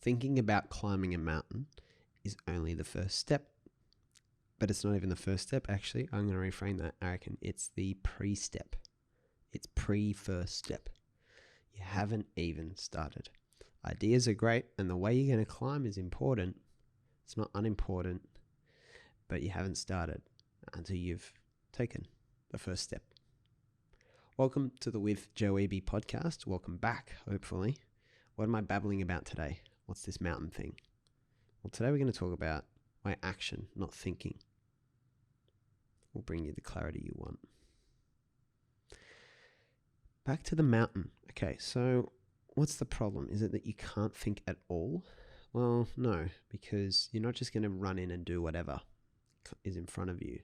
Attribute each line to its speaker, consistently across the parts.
Speaker 1: Thinking about climbing a mountain is only the first step. But it's not even the first step, actually. I'm going to reframe that. I reckon it's the pre-step. It's pre-first step. You haven't even started. Ideas are great, and the way you're going to climb is important. It's not unimportant, but you haven't started until you've taken the first step. Welcome to the With Joe Wehbe Podcast. Welcome back, hopefully. What am I babbling about today? What's this mountain thing? Well, today we're going to talk about why action, not thinking, will bring you the clarity you want. Back to the mountain. Okay, so what's the problem? Is it that you can't think at all? Well, no, because you're not just going to run in and do whatever is in front of you.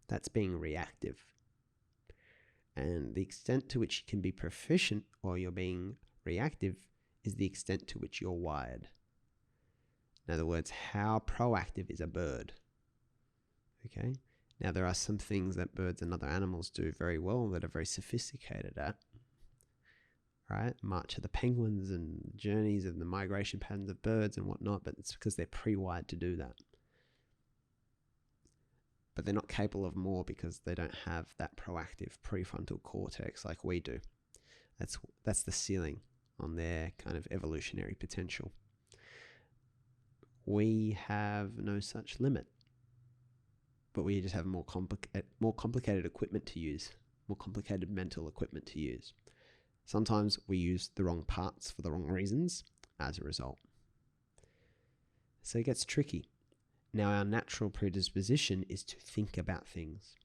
Speaker 1: That's being reactive. And the extent to which you can be proficient while you're being reactive is the extent to which you're wired. In other words, how proactive is a bird? Okay. Now, there are some things that birds and other animals do very well that are very sophisticated at, right? March of the penguins and journeys and the migration patterns of birds and whatnot, but it's because they're pre-wired to do that. But they're not capable of more because they don't have that proactive prefrontal cortex like we do. That's the ceiling on their kind of evolutionary potential. We have no such limit, but we just have more complicated equipment to use, more complicated mental equipment to use. Sometimes we use the wrong parts for the wrong reasons as a result. So it gets tricky. Now, our natural predisposition is to think about things.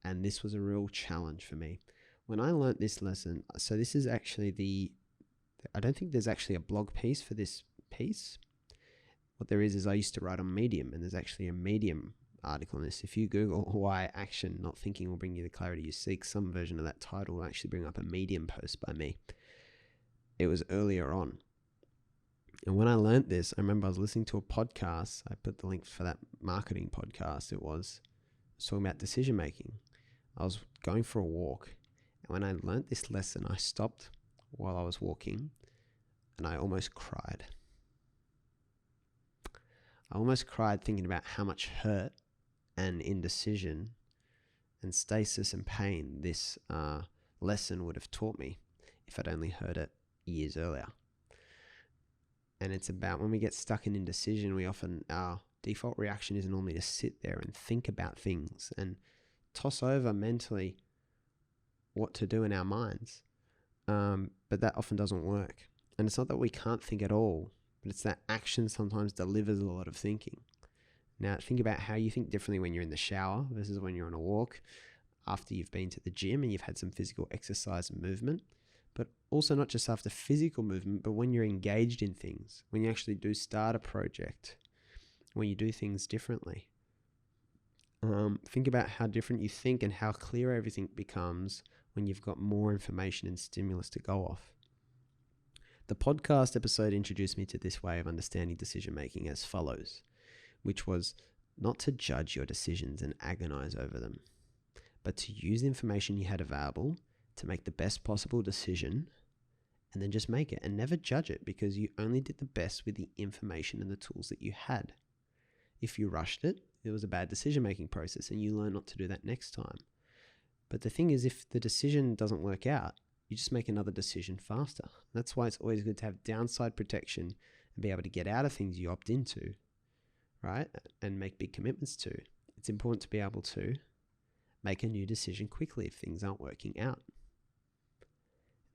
Speaker 1: And this was a real challenge for me. When I learnt this lesson, so this is actually I don't think there's actually a blog piece for this piece. What there is I used to write on Medium, and there's actually a Medium article on this. If you Google why action, not thinking, will bring you the clarity you seek, some version of that title will actually bring up a Medium post by me. It was earlier on. And when I learned this, I remember I was listening to a podcast. I put the link for that marketing podcast. It was talking about decision making. I was going for a walk, and when I learned this lesson, I stopped while I was walking, and I almost cried. I almost cried thinking about how much hurt and indecision and stasis and pain this lesson would have taught me if I'd only heard it years earlier. And it's about when we get stuck in indecision, our default reaction is normally to sit there and think about things and toss over mentally what to do in our minds. But that often doesn't work. And it's not that we can't think at all, but it's that action sometimes delivers a lot of thinking. Now, think about how you think differently when you're in the shower versus when you're on a walk, after you've been to the gym and you've had some physical exercise and movement, but also not just after physical movement, but when you're engaged in things, when you actually do start a project, when you do things differently. Think about how different you think and how clear everything becomes when you've got more information and stimulus to go off. The podcast episode introduced me to this way of understanding decision making as follows, which was not to judge your decisions and agonize over them, but to use the information you had available to make the best possible decision and then just make it and never judge it because you only did the best with the information and the tools that you had. If you rushed it, it was a bad decision-making process and you learn not to do that next time. But the thing is, if the decision doesn't work out, you just make another decision faster. That's why it's always good to have downside protection and be able to get out of things you opt into, right? And make big commitments to. It's important to be able to make a new decision quickly if things aren't working out.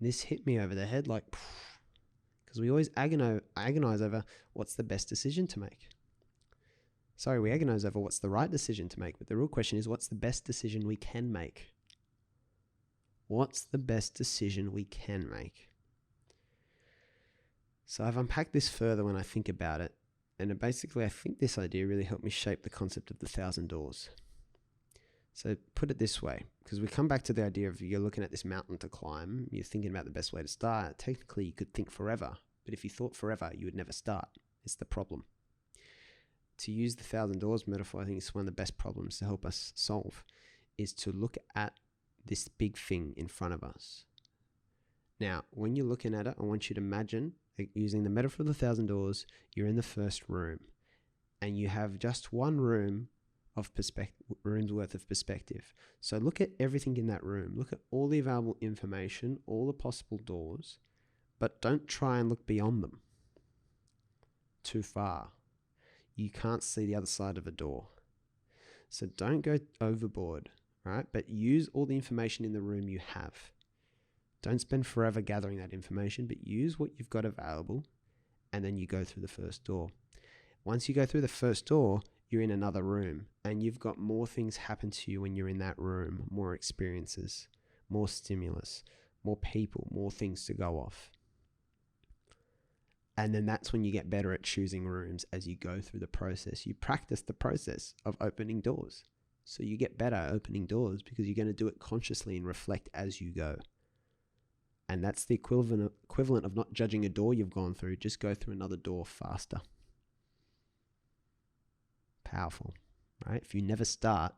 Speaker 1: This hit me over the head because we always agonize over what's the best decision to make. Sorry, we agonize over what's the right decision to make, but the real question is what's the best decision we can make? What's the best decision we can make? So I've unpacked this further when I think about it, and basically I think this idea really helped me shape the concept of the 1,000 doors. So put it this way, because we come back to the idea of you're looking at this mountain to climb, you're thinking about the best way to start. Technically, you could think forever, but if you thought forever, you would never start. It's the problem. To use the 1,000 doors metaphor, I think it's one of the best problems to help us solve, is to look at this big thing in front of us. Now, when you're looking at it, I want you to imagine like using the metaphor of the 1,000 doors, you're in the first room and you have just one room of room's worth of perspective. So look at everything in that room. Look at all the available information, all the possible doors, but don't try and look beyond them too far. You can't see the other side of a door. So don't go overboard, right? But use all the information in the room you have. Don't spend forever gathering that information, but use what you've got available, and then you go through the first door. Once you go through the first door, you're in another room, and you've got more things happen to you when you're in that room, more experiences, more stimulus, more people, more things to go off. And then that's when you get better at choosing rooms as you go through the process. You practice the process of opening doors. So you get better at opening doors because you're going to do it consciously and reflect as you go. And that's the equivalent of not judging a door you've gone through. Just go through another door faster. Powerful, right? If you never start,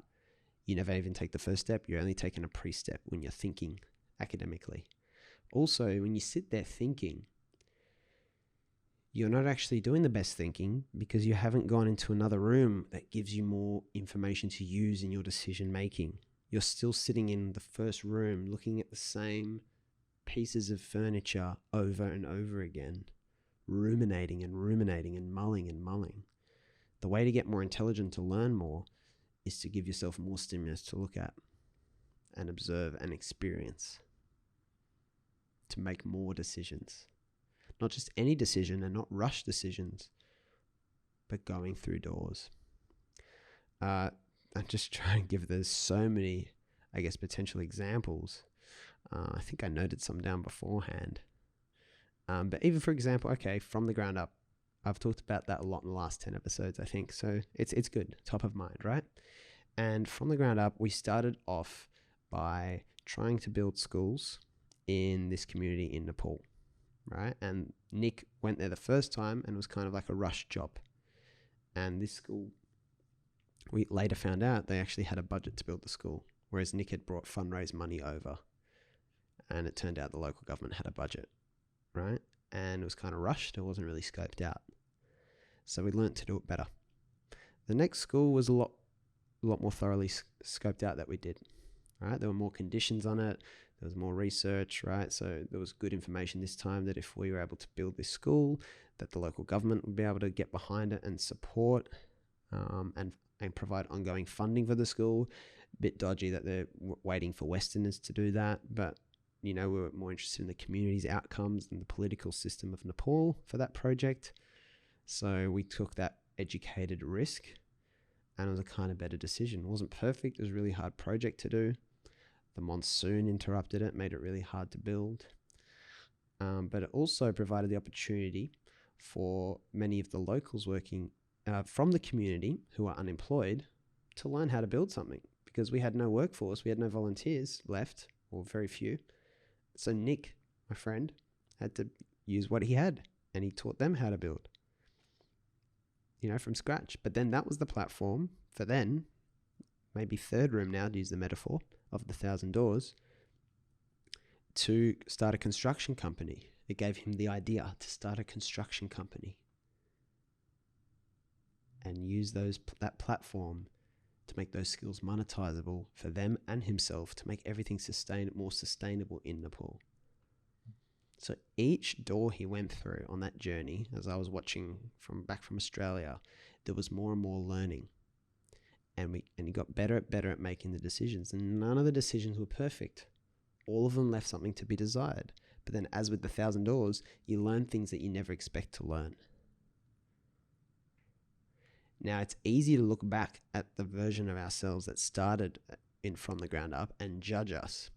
Speaker 1: you never even take the first step. You're only taking a pre-step when you're thinking academically. Also, when you sit there thinking, you're not actually doing the best thinking because you haven't gone into another room that gives you more information to use in your decision making. You're still sitting in the first room looking at the same pieces of furniture over and over again, ruminating and mulling and mulling. The way to get more intelligent, to learn more, is to give yourself more stimulus to look at and observe and experience, to make more decisions. Not just any decision and not rush decisions, but going through doors. I'm just trying to give there's so many, I guess, potential examples. I think I noted some down beforehand. But even for example, okay, from the ground up, I've talked about that a lot in the last 10 episodes, I think. So it's good, top of mind, right? And from the ground up, we started off by trying to build schools in this community in Nepal, right? And Nick went there the first time and it was kind of like a rush job. And this school, we later found out they actually had a budget to build the school, whereas Nick had brought fundraise money over. And it turned out the local government had a budget, right? And it was kind of rushed. It wasn't really scoped out. So we learned to do it better. The next school was a lot more thoroughly scoped out that we did, right? There were more conditions on it. There was more research, right? So there was good information this time that if we were able to build this school, that the local government would be able to get behind it and support and provide ongoing funding for the school. A bit dodgy that they're waiting for Westerners to do that, but we were more interested in the community's outcomes and the political system of Nepal for that project. So we took that educated risk, and it was a kind of better decision. It wasn't perfect. It was a really hard project to do. The monsoon interrupted it, made it really hard to build. But it also provided the opportunity for many of the locals working from the community who are unemployed to learn how to build something, because we had no workforce. We had no volunteers left, or very few. So Nick, my friend, had to use what he had, and he taught them how to build, from scratch. But then that was the platform for then, maybe third room now, to use the metaphor of the 1,000 doors, to start a construction company. It gave him the idea to start a construction company and use that platform to make those skills monetizable for them and himself, to make everything more sustainable in Nepal. So each door he went through on that journey, as I was watching back from Australia, there was more and more learning. And he got better at making the decisions. And none of the decisions were perfect. All of them left something to be desired. But then, as with the 1,000 doors, you learn things that you never expect to learn. Now, it's easy to look back at the version of ourselves that started from the ground up and judge us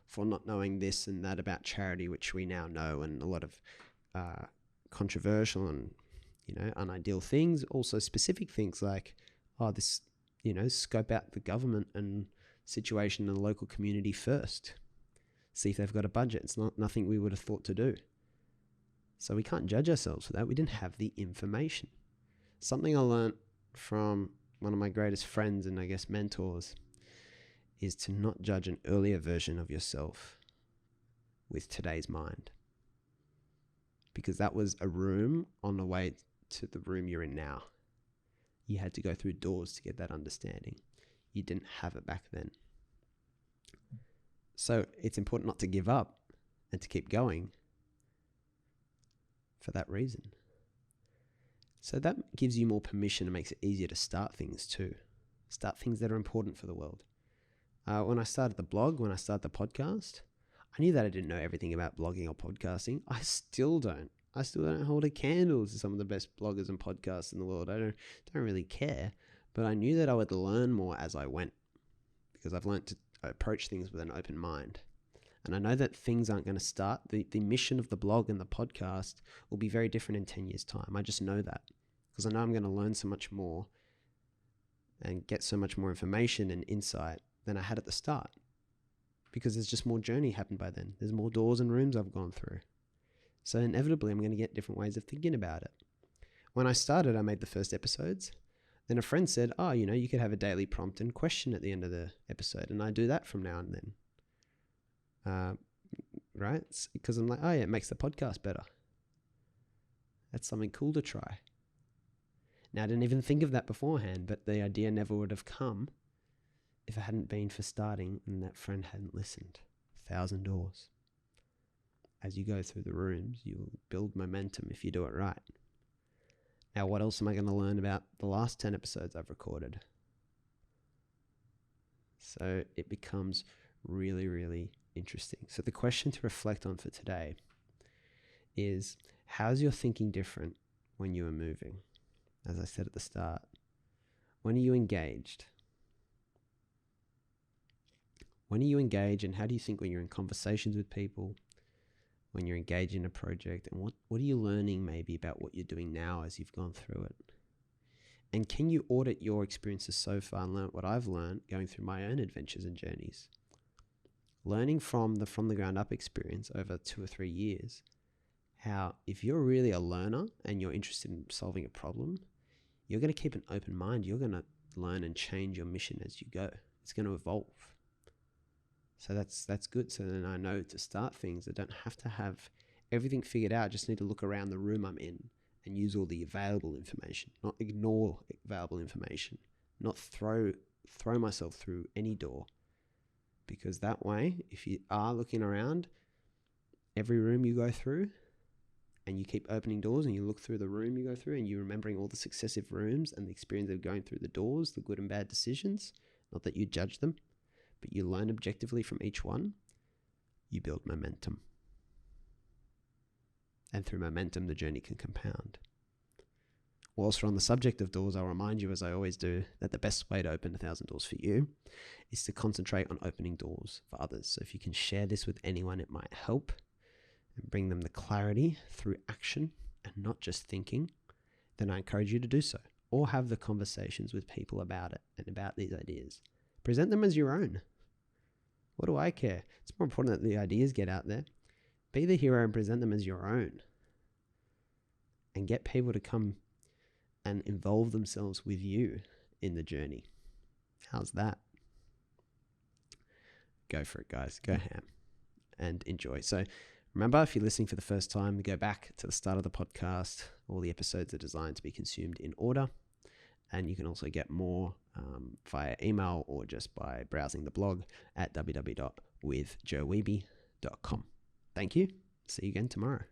Speaker 1: for not knowing this and that about charity, which we now know, and a lot of controversial and unideal things. Also specific things like, scope out the government and situation in the local community first. See if they've got a budget. It's nothing we would have thought to do. So we can't judge ourselves for that. We didn't have the information. Something I learned from one of my greatest friends and I guess mentors is to not judge an earlier version of yourself with today's mind. because that was a room on the way to the room you're in now. You had to go through doors to get that understanding. You didn't have it back then. So it's important not to give up and to keep going for that reason. So that gives you more permission and makes it easier to start things too. Start things that are important for the world. When I started the blog, when I started the podcast, I knew that I didn't know everything about blogging or podcasting. I still don't hold a candle to some of the best bloggers and podcasts in the world. I don't really care, but I knew that I would learn more as I went, because I've learned to approach things with an open mind. And I know that things aren't going to start. The mission of the blog and the podcast will be very different in 10 years' time. I just know that, because I know I'm going to learn so much more and get so much more information and insight than I had at the start, because there's just more journey happened by then. There's more doors and rooms I've gone through. So inevitably, I'm going to get different ways of thinking about it. When I started, I made the first episodes. Then a friend said, you could have a daily prompt and question at the end of the episode. And I do that from now and then. Right? Because I'm like, it makes the podcast better. That's something cool to try. Now, I didn't even think of that beforehand, but the idea never would have come if it hadn't been for starting and that friend hadn't listened. 1,000 doors. As you go through the rooms, you will build momentum if you do it right. Now, what else am I going to learn about the last 10 episodes I've recorded? So it becomes really, really interesting. So the question to reflect on for today is, how's your thinking different when you are moving? As I said at the start, when are you engaged? When are you engaged, and how do you think when you're in conversations with people, when you're engaged in a project, and what are you learning maybe about what you're doing now as you've gone through it? And can you audit your experiences so far and learn what I've learned going through my own adventures and journeys? Learning from the ground up experience over 2 or 3 years, how if you're really a learner and you're interested in solving a problem, you're going to keep an open mind. You're going to learn and change your mission as you go. It's going to evolve. So that's good. So then I know to start things, I don't have to have everything figured out. I just need to look around the room I'm in and use all the available information, not ignore available information, not throw myself through any door. Because that way, if you are looking around every room you go through and you keep opening doors and you look through the room you go through and you're remembering all the successive rooms and the experience of going through the doors, the good and bad decisions, not that you judge them, but you learn objectively from each one, you build momentum. And through momentum, the journey can compound. Whilst we're on the subject of doors, I'll remind you, as I always do, that the best way to open 1,000 doors for you is to concentrate on opening doors for others. So if you can share this with anyone, it might help and bring them the clarity through action and not just thinking, then I encourage you to do so. Or have the conversations with people about it and about these ideas. Present them as your own. What do I care? It's more important that the ideas get out there. Be the hero and present them as your own. And get people to come and involve themselves with you in the journey. How's that? Go for it, guys. Go ham and enjoy. So remember, if you're listening for the first time, go back to the start of the podcast. All the episodes are designed to be consumed in order. And you can also get more via email or just by browsing the blog at www.withjoewehbe.com. Thank you. See you again tomorrow.